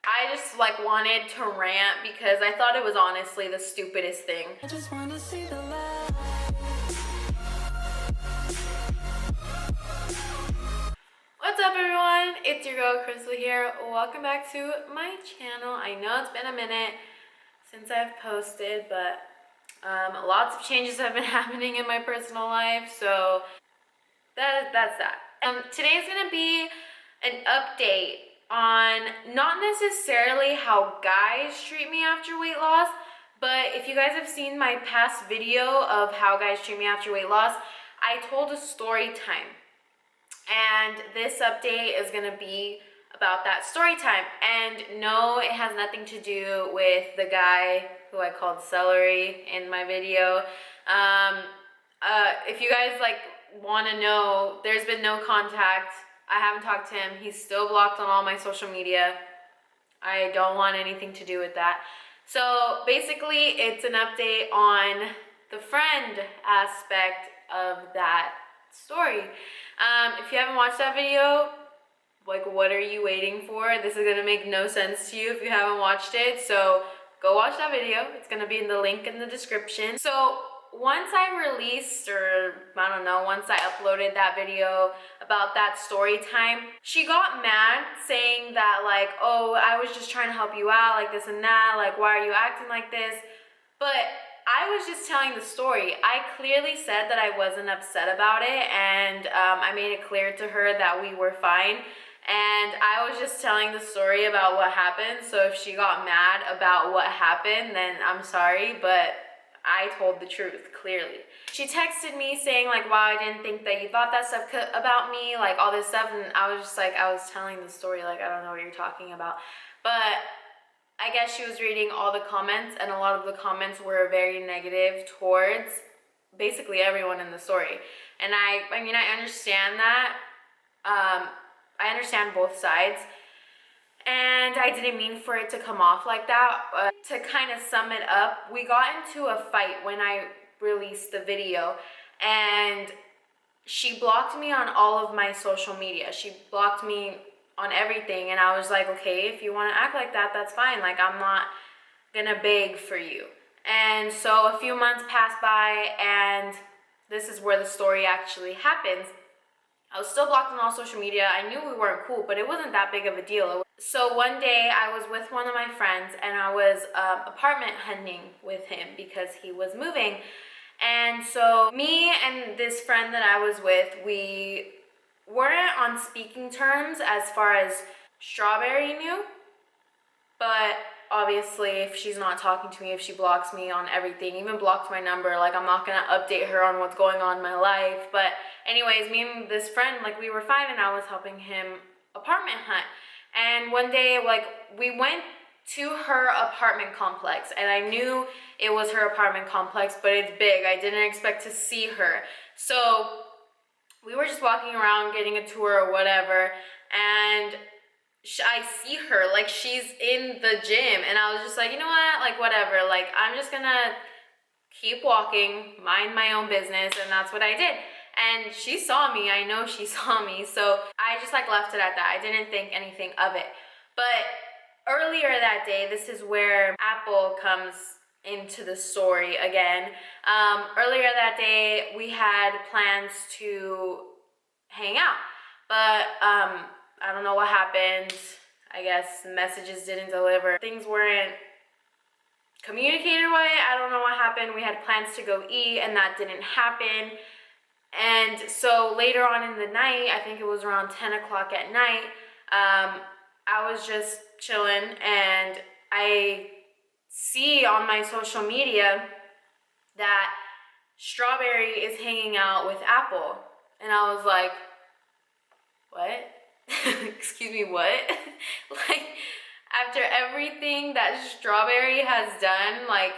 I just like wanted to rant because I thought it was honestly the stupidest thing. I just wanna see the light. What's up everyone? It's your girl Crystal here. Welcome back to my channel. I know it's been a minute since I've posted, but lots of changes have been happening in my personal life, so that's that. Today's gonna be an update on not necessarily how guys treat me after weight loss, but if you guys have seen my past video of how guys treat me after weight loss, I told a story time. And this update is gonna be about that story time. And no, it has nothing to do with the guy who I called celery in my video. If you guys like want to know, there's been no contact. I haven't talked to him. He's still blocked on all my social media. I don't want anything to do with that. So basically, it's an update on the friend aspect of that story. If you haven't watched that video, like, what are you waiting for? This is gonna make no sense to you if you haven't watched it, so go watch that video. It's gonna be in the link in the description. So once I released, or I don't know, once I uploaded that video about that story time, she got mad saying that like, oh, I was just trying to help you out, like this and that, like why are you acting like this? But I was just telling the story. I clearly said that I wasn't upset about it, and I made it clear to her that we were fine. And I was just telling the story about what happened. So if she got mad about what happened, then I'm sorry, but I told the truth, clearly. She texted me saying like, wow, I didn't think that you thought that stuff about me, like all this stuff. And I was just like, I was telling the story, like, I don't know what you're talking about. But I guess she was reading all the comments, and a lot of the comments were very negative towards basically everyone in the story. And I mean, I understand that. I understand both sides. And I didn't mean for it to come off like that. To kind of sum it up, we got into a fight when I released the video, and she blocked me on all of my social media. She blocked me on everything, and I was like, okay, if you want to act like that, that's fine. Like, I'm not gonna beg for you. And so a few months passed by, and this is where the story actually happens. I was still blocked on all social media. I knew we weren't cool, but it wasn't that big of a deal. So one day I was with one of my friends, and I was apartment hunting with him because he was moving. And so me and this friend that I was with, we weren't on speaking terms as far as Strawberry knew. But obviously, if she's not talking to me, if she blocks me on everything, even blocked my number, like, I'm not gonna update her on what's going on in my life. But anyways, me and this friend, like, we were fine, and I was helping him apartment hunt. And one day, like, we went to her apartment complex, and I knew it was her apartment complex, but it's big. I didn't expect to see her. So we were just walking around getting a tour or whatever, and I see her, like, she's in the gym, and I was just like, you know what, like, whatever, like, I'm just gonna keep walking, mind my own business, and that's what I did. And she saw me, I know she saw me, so I just like left it at that. I didn't think anything of it. But earlier that day, this is where Apple comes into the story again. Earlier that day, we had plans to hang out, but I don't know what happened. I guess messages didn't deliver. Things weren't communicated right. I don't know what happened. We had plans to go eat, and that didn't happen. And so later on in the night, I think it was around 10 o'clock at night, I was just chilling, and I see on my social media that Strawberry is hanging out with Apple. And I was like, what? Excuse me, what? Like, after everything that Strawberry has done, like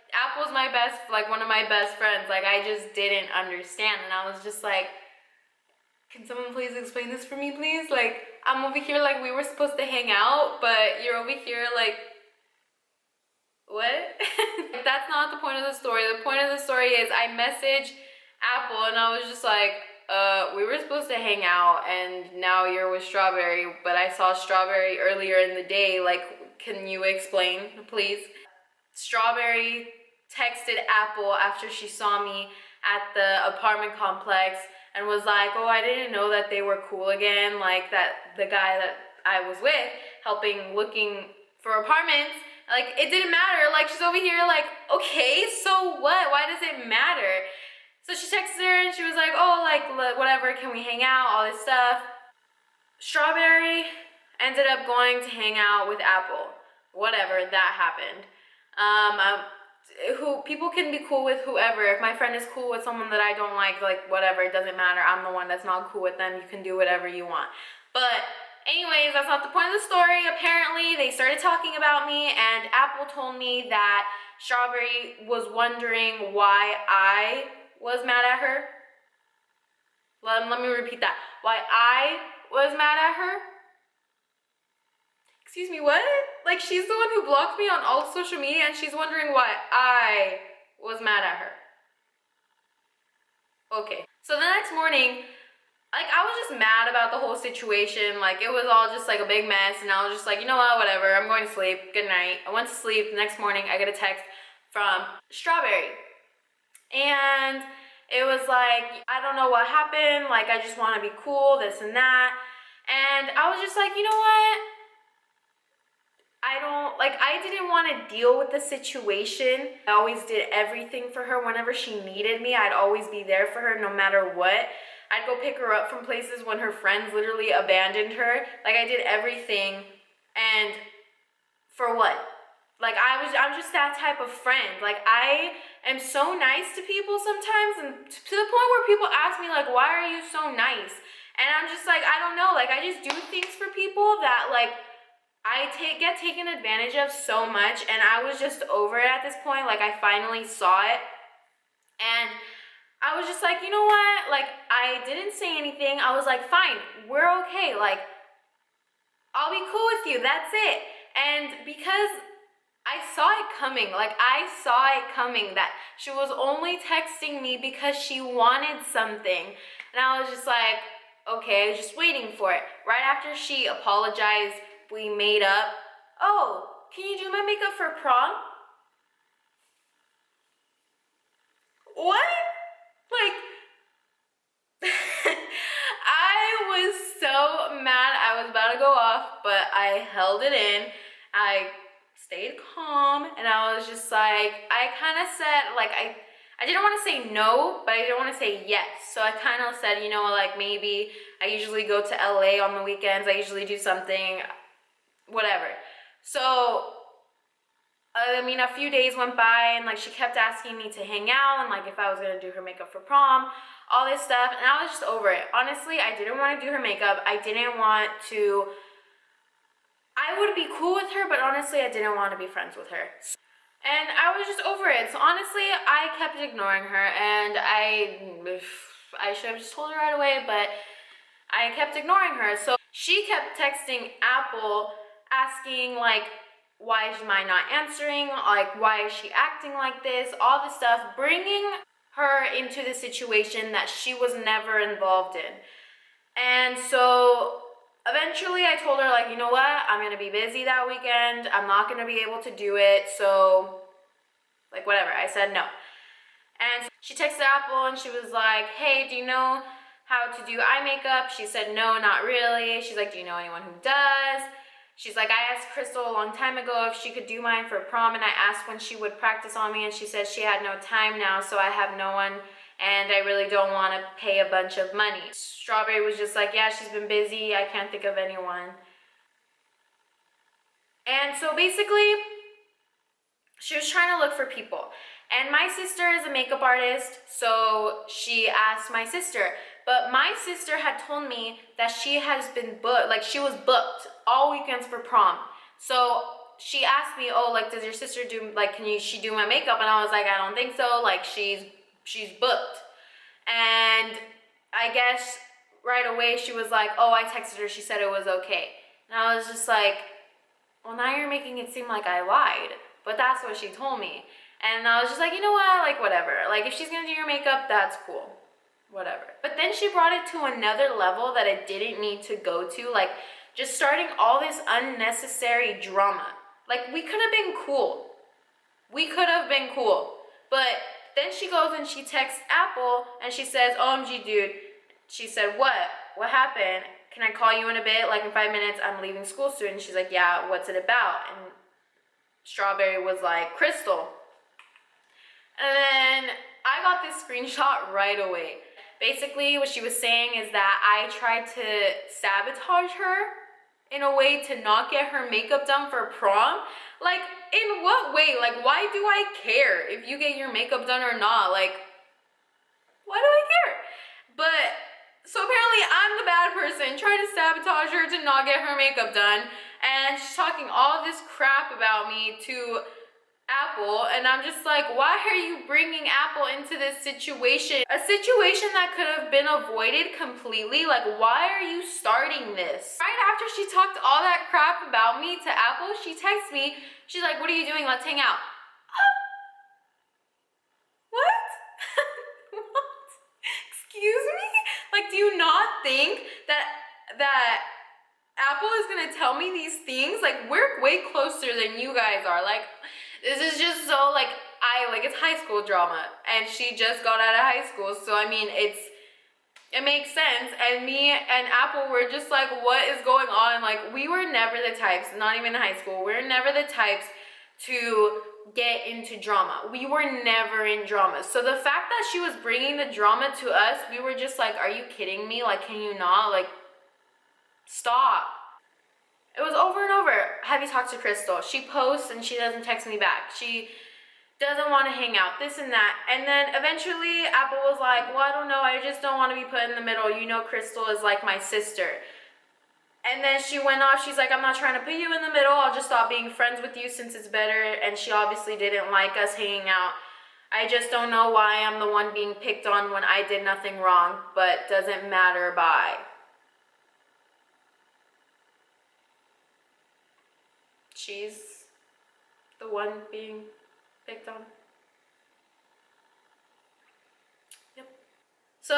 Apple's my best, like, one of my best friends. Like, I just didn't understand, and I was just like, can someone please explain this for me, please? Like, I'm over here like we were supposed to hang out, but you're over here like, what? That's not the point of the story. The point of the story is I messaged Apple, and I was just like, we were supposed to hang out and now you're with Strawberry, but I saw Strawberry earlier in the day. Like, can you explain, please? Strawberry texted Apple after she saw me at the apartment complex and was like, oh, I didn't know that they were cool again. Like, that the guy that I was with helping looking for apartments, like, it didn't matter. Like, she's over here like, okay, so what? Why does it matter? So she texted her and she was like, oh, like, whatever, can we hang out, all this stuff. Strawberry ended up going to hang out with Apple. Whatever, that happened. Who people can be cool with whoever. If my friend is cool with someone that I don't like, whatever, it doesn't matter. I'm the one that's not cool with them. You can do whatever you want. But anyways, that's not the point of the story. Apparently, they started talking about me, and Apple told me that Strawberry was wondering why I was mad at her. Let me repeat that. Why I was mad at her. Excuse me, what? Like, she's the one who blocked me on all social media and she's wondering why I was mad at her. Okay. So the next morning, like, I was just mad about the whole situation. Like, it was all just like a big mess and I was just like, you know what, whatever, I'm going to sleep. Good night. I went to sleep. The next morning, I get a text from Strawberry. And it was like, I don't know what happened. Like, I just want to be cool, this and that. And I was just like, you know what? I didn't want to deal with the situation. I always did everything for her. Whenever she needed me, I'd always be there for her no matter what. I'd go pick her up from places when her friends literally abandoned her. Like, I did everything. And for what? Like, I'm just that type of friend. Like, I am so nice to people sometimes, and to the point where people ask me, like, why are you so nice? And I'm just like, I don't know. Like, I just do things for people that, like, I get taken advantage of so much, and I was just over it at this point. Like, I finally saw it, and I was just like, you know what? Like, I didn't say anything. I was like, fine, we're okay. Like, I'll be cool with you. That's it. And because I saw it coming, that she was only texting me because she wanted something. And I was just like, okay, I was just waiting for it. Right after she apologized, we made up. Oh, can you do my makeup for prom? What? Like, I was so mad. I was about to go off, but I held it in. I stayed calm, and I was just like, I kind of said, like, I didn't want to say no, but I didn't want to say yes. So I kind of said, you know, like, maybe I usually go to LA on the weekends. I usually do something, whatever. So, I mean, a few days went by, and, like, she kept asking me to hang out, and, like, if I was going to do her makeup for prom, all this stuff, and I was just over it. Honestly, I didn't want to do her makeup. I would be cool with her, but honestly, I didn't want to be friends with her. And I was just over it. So honestly, I kept ignoring her, and I should have just told her right away, but I kept ignoring her. So she kept texting Apple asking, like, why am I not answering? Like, why is she acting like this? All this stuff, bringing her into the situation that she was never involved in. And so eventually I told her, like, you know what? I'm going to be busy that weekend. I'm not going to be able to do it. So, like, whatever. I said no. And she texted Apple and she was like, hey, do you know how to do eye makeup? She said, no, not really. She's like, do you know anyone who does? She's like, I asked Crystal a long time ago if she could do mine for prom, and I asked when she would practice on me, and she said she had no time now, so I have no one, and I really don't want to pay a bunch of money. Strawberry was just like, yeah, she's been busy. I can't think of anyone. And so basically, she was trying to look for people. And my sister is a makeup artist, so she asked my sister. But my sister had told me that she has been booked, like, she was booked all weekends for prom. So she asked me, oh, like, does your sister do, like, she do my makeup? And I was like, I don't think so. Like, she's booked. And I guess right away she was like, oh, I texted her. She said it was okay. And I was just like, well, now you're making it seem like I lied. But that's what she told me. And I was just like, you know what? Like, whatever. Like, if she's going to do your makeup, that's cool. whatever. But then she brought it to another level that it didn't need to go to, like just starting all this unnecessary drama. Like, we could have been cool. We could have been cool. But then she goes and she texts Apple and she says, OMG, dude. She said, what? What happened? Can I call you in a bit? Like in 5 minutes, I'm leaving school soon. And she's like, yeah, what's it about? And Strawberry was like, Crystal. And then I got this screenshot right away. Basically, what she was saying is that I tried to sabotage her in a way to not get her makeup done for prom. Like, in what way? Like, why do I care if you get your makeup done or not? Like, why do I care? But, so apparently I'm the bad person trying to sabotage her to not get her makeup done. And she's talking all this crap about me to Apple, and I'm just like, why are you bringing Apple into this situation? A situation that could have been avoided completely. Like, why are you starting this? Right after she talked all that crap about me to Apple, she texts me. She's like, what are you doing? Let's hang out. What? What? Excuse me? Like, do you not think that Apple is gonna tell me these things? Like, we're way closer than you guys are. Like, this is just so, like, it's high school drama, and she just got out of high school, so I mean, it makes sense. And me and Apple were just like, what is going on? Like, we were never the types, not even in high school, we were never the types to get into drama. We were never in drama. So the fact that she was bringing the drama to us, we were just like, are you kidding me? Like, can you not? Like, stop. It was over and over. Have you talked to Crystal? She posts and she doesn't text me back. She doesn't want to hang out, this and that. And then eventually Apple was like, well, I don't know. I just don't want to be put in the middle. You know, Crystal is like my sister. And then she went off. She's like, I'm not trying to put you in the middle. I'll just stop being friends with you since it's better. And she obviously didn't like us hanging out. I just don't know why I'm the one being picked on when I did nothing wrong, but doesn't matter. Bye. She's the one being picked on. Yep. So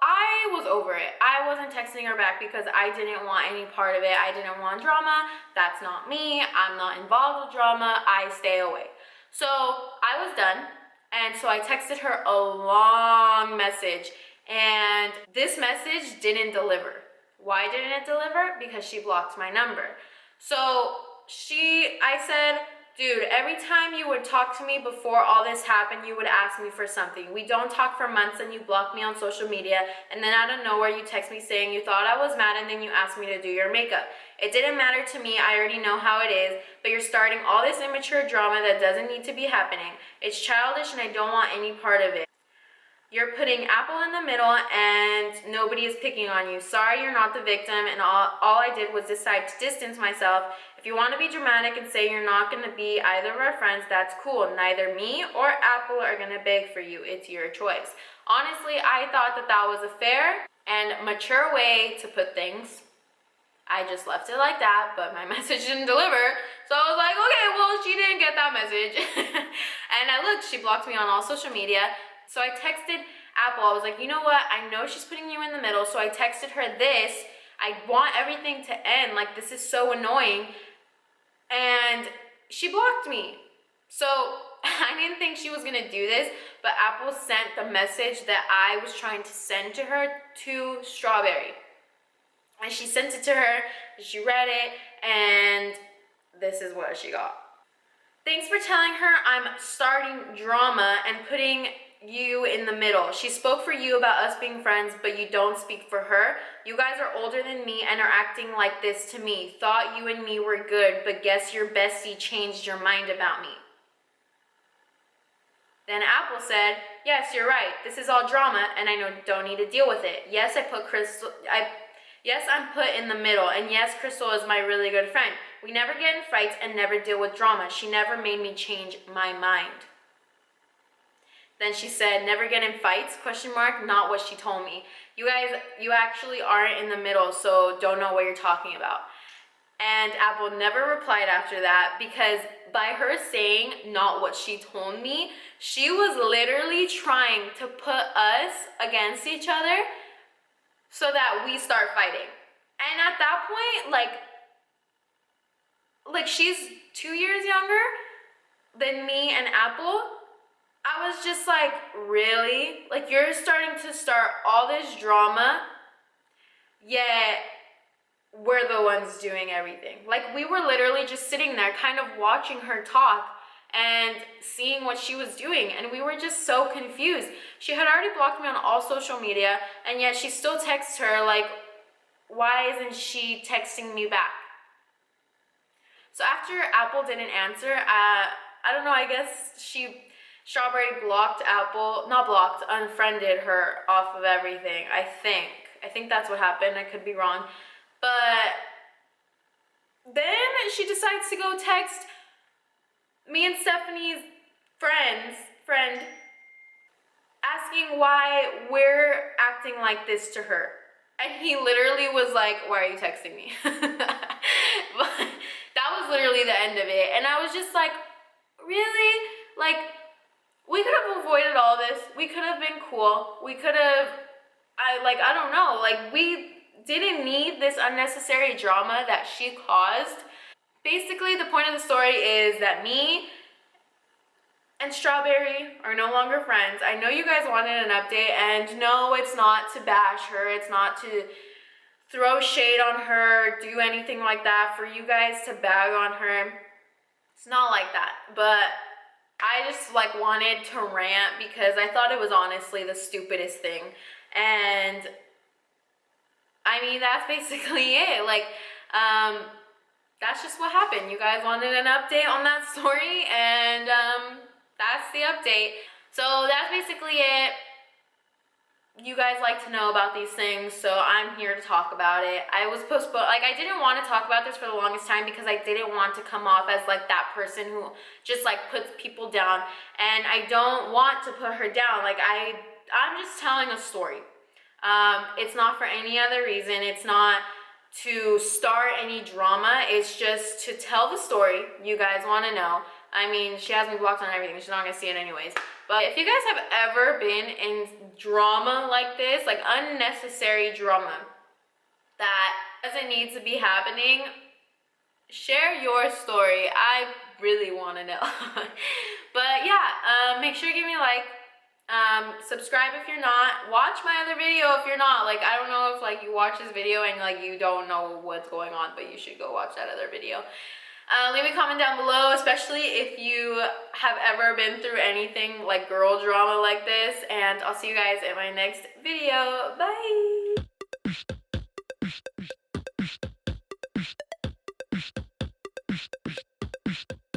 I was over it. I wasn't texting her back because I didn't want any part of it. I didn't want drama. That's not me. I'm not involved with drama. I stay away. So I was done. And so I texted her a long message. And this message didn't deliver. Why didn't it deliver? Because she blocked my number. So I said, dude, every time you would talk to me before all this happened, you would ask me for something. We don't talk for months and you block me on social media, and then out of nowhere you text me saying you thought I was mad and then you asked me to do your makeup. It didn't matter to me. I already know how it is, but you're starting all this immature drama that doesn't need to be happening. It's childish and I don't want any part of it. You're putting Apple in the middle and nobody is picking on you. Sorry, you're not the victim, and all I did was decide to distance myself. If you want to be dramatic and say you're not going to be either of our friends, that's cool. Neither me or Apple are going to beg for you. It's your choice. Honestly, I thought that was a fair and mature way to put things. I just left it like that, but my message didn't deliver. So I was like, okay, well, she didn't get that message. And I looked, she blocked me on all social media. So I texted Apple. I was like, you know what? I know she's putting you in the middle. So I texted her this. I want everything to end. Like, this is so annoying. And she blocked me. So I didn't think she was going to do this. But Apple sent the message that I was trying to send to her to Strawberry. And she sent it to her. She read it. And this is what she got. Thanks for telling her I'm starting drama and putting you in the middle. She spoke for you about us being friends, but you don't speak for her. You guys are older than me and are acting like this to me. Thought you and me were good, but guess your bestie changed your mind about me. Then Apple said, yes, you're right. This is all drama and I don't need to deal with it. Yes, Yes, I'm put in the middle, and yes, Crystal is my really good friend. We never get in fights and never deal with drama. She never made me change my mind. Then she said, never get in fights, ? Not what she told me. You guys, you actually aren't in the middle, so don't know what you're talking about. And Apple never replied after that, because by her saying not what she told me, she was literally trying to put us against each other so that we start fighting. And at that point, like she's 2 years younger than me and Apple. I was just like, really? Like, you're starting to start all this drama, yet we're the ones doing everything. Like, we were literally just sitting there kind of watching her talk and seeing what she was doing, and we were just so confused. She had already blocked me on all social media, and yet she still texts her, like, why isn't she texting me back? So after Apple didn't answer, I don't know, I guess Strawberry blocked Apple, not blocked, unfriended her off of everything, I think that's what happened. I could be wrong. But then she decides to go text me and Stephanie's friend asking why we're acting like this to her. And he literally was like, why are you texting me? But that was literally the end of it. And I was just like, really? Like, we could have avoided all this. We could have been cool. We could have, I don't know. Like, we didn't need this unnecessary drama that she caused. Basically, the point of the story is that me and Strawberry are no longer friends. I know you guys wanted an update, and no, it's not to bash her. It's not to throw shade on her, do anything like that, for you guys to bag on her. It's not like that. But I just like wanted to rant because I thought it was honestly the stupidest thing. And I mean, that's basically it. Like, that's just what happened. You guys wanted an update on that story, and that's the update. So that's basically it. You guys like to know about these things, so I'm here to talk about it. I was postponed, like, I didn't want to talk about this for the longest time because I didn't want to come off as like that person who just like puts people down, and I don't want to put her down. Like, I'm just telling a story. It's not for any other reason. It's not to start any drama. It's just to tell the story you guys want to know. I mean, she has me blocked on everything. She's not going to see it anyways. But if you guys have ever been in drama like this, like unnecessary drama that doesn't need to be happening, share your story. I really want to know. But yeah, make sure you give me a like. Subscribe if you're not. Watch my other video if you're not. Like, I don't know if like you watch this video and like you don't know what's going on, but you should go watch that other video. Leave me a comment down below, especially if you have ever been through anything like girl drama like this, and I'll see you guys in my next video. Bye!